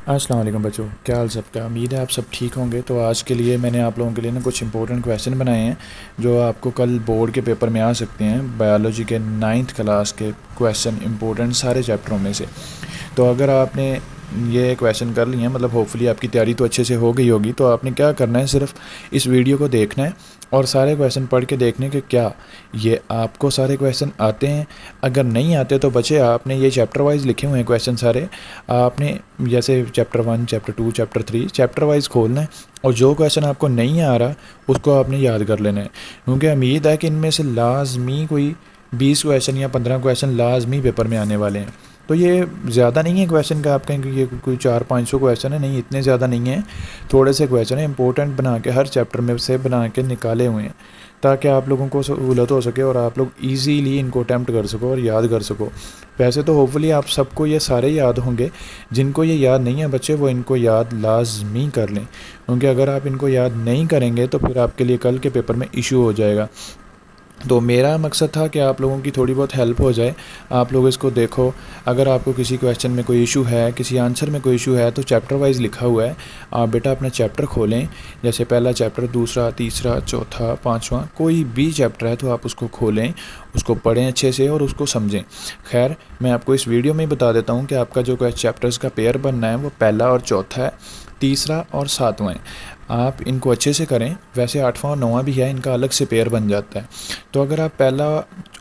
अस्सलाम वालेकुम बच्चों, क्या हाल सबका। उम्मीद है आप सब ठीक होंगे। तो आज के लिए मैंने आप लोगों के लिए ना कुछ इंपॉर्टेंट क्वेश्चन बनाए हैं जो आपको कल बोर्ड के पेपर में आ सकते हैं। बायोलॉजी के 9th क्लास के क्वेश्चन इंपॉर्टेंट सारे चैप्टरों में से। तो अगर आपने ये क्वेश्चन कर लिए हैं, मतलब होपफुली आपकी तैयारी तो अच्छे से हो गई होगी। तो आपने क्या करना है, सिर्फ इस वीडियो को देखना है और सारे क्वेश्चन पढ़ के देखने के क्या ये आपको सारे क्वेश्चन आते हैं। अगर नहीं आते तो बच्चे आपने ये चैप्टर वाइज लिखे हुए हैं क्वेश्चन सारे। आपने जैसे chapter 1, chapter 2, chapter 3 chapter wise खोलना है और जो क्वेश्चन आपको नहीं आ रहा उसको आपने याद कर लेना है। क्योंकि उम्मीद है कि इनमें से लाजमी कोई 20 क्वेश्चन या 15 क्वेश्चन लाजमी पेपर में आने वाले हैं। तो ये ज़्यादा नहीं है क्वेश्चन का, आप कहेंगे ये कोई 400-500 क्वेश्चन है, नहीं इतने ज़्यादा नहीं है। थोड़े से क्वेश्चन है इंपॉर्टेंट बना के हर चैप्टर में से बना के निकाले हुए हैं ताकि आप लोगों को सहूलत हो सके और आप लोग इजीली इनको अटैम्प्ट कर सको और याद कर सको। वैसे तो होपफुली आप सबको ये सारे याद होंगे। जिनको ये याद नहीं है बच्चे, वो इनको याद लाजमी कर लें, क्योंकि अगर आप इनको याद नहीं करेंगे तो फिर आपके लिए कल के पेपर में इशू हो जाएगा। तो मेरा मकसद था कि आप लोगों की थोड़ी बहुत हेल्प हो जाए। आप लोग इसको देखो, अगर आपको किसी क्वेश्चन में कोई इशू है, किसी आंसर में कोई इशू है तो चैप्टर वाइज लिखा हुआ है। आप बेटा अपना चैप्टर खोलें, जैसे पहला चैप्टर, दूसरा, तीसरा, चौथा, पाँचवा, कोई भी चैप्टर है तो आप उसको खोलें, उसको पढ़ें अच्छे से और उसको समझें। खैर, मैं आपको इस वीडियो में ही बता देता हूँ कि आपका जो चैप्टर्स का पेयर बनना है वो पहला और चौथा है, तीसरा और सातवां है। आप इनको अच्छे से करें। वैसे 8वां और 9वां भी है, इनका अलग से पेयर बन जाता है। तो अगर आप पहला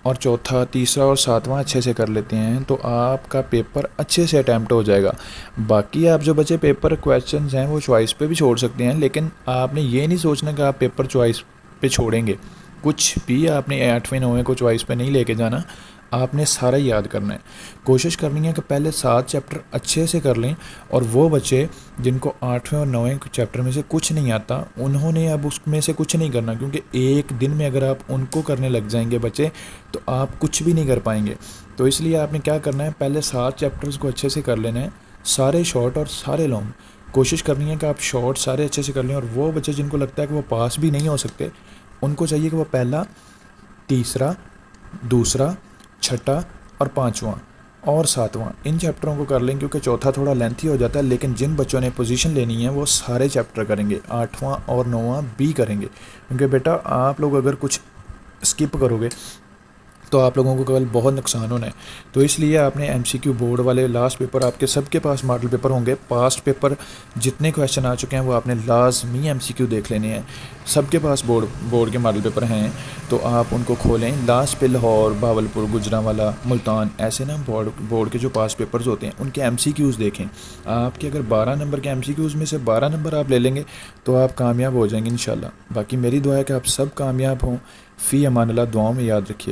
और चौथा, तीसरा और सातवां अच्छे से कर लेते हैं तो आपका पेपर अच्छे से अटैम्प्ट हो जाएगा। बाकी आप जो बचे पेपर क्वेश्चंस हैं वो चॉइस पे भी छोड़ सकते हैं, लेकिन आपने ये नहीं सोचना कि आप पेपर चॉइस पे छोड़ेंगे। कुछ भी आपने 8वें 9वें को चॉइस पे नहीं लेके जाना, आपने सारा याद करना है। कोशिश करनी है कि पहले 7 चैप्टर अच्छे से कर लें, और वो बच्चे जिनको 8वें और 9वें चैप्टर में से कुछ नहीं आता उन्होंने अब उसमें से कुछ नहीं करना, क्योंकि एक दिन में अगर आप उनको करने लग जाएंगे बच्चे तो आप कुछ भी नहीं कर पाएंगे। तो इसलिए आपने क्या करना है, पहले 7 चैप्टर्स को अच्छे से कर लेना है, सारे शॉर्ट और सारे लॉन्ग। कोशिश करनी है कि आप शॉर्ट सारे अच्छे से कर लें, और वो बच्चे जिनको लगता है कि वो पास भी नहीं हो सकते उनको चाहिए कि वो पहला, तीसरा, दूसरा, छठा और पाँचवां और सातवां इन चैप्टरों को कर लें, क्योंकि चौथा थोड़ा लेंथी हो जाता है। लेकिन जिन बच्चों ने पोजीशन लेनी है वो सारे चैप्टर करेंगे, 8वां और 9वां भी करेंगे। क्योंकि बेटा आप लोग अगर कुछ स्किप करोगे तो आप लोगों को कल बहुत नुकसान होना है। तो इसलिए आपने एमसीक्यू बोर्ड वाले लास्ट पेपर, आपके सबके पास मॉडल पेपर होंगे, पास्ट पेपर जितने क्वेश्चन आ चुके हैं वो आपने लाजमी एमसीक्यू देख लेने हैं। सबके पास बोर्ड के मॉडल पेपर हैं तो आप उनको खोलें। लास्ट पे लाहौर, भावलपुर, गुजरांवाला, मुल्तान, ऐसे ना बोर्ड के जो पास पेपर्स होते हैं उनके एमसीक्यूज़ देखें। आपके अगर 12 नंबर के एमसीक्यूज़ में से 12 नंबर आप ले लेंगे तो आप कामयाब हो जाएंगे इंशाल्लाह। बाकी मेरी दुआ है कि आप सब कामयाब हों। फ़ी अमान अल्लाह, दुआओं में याद रखिए।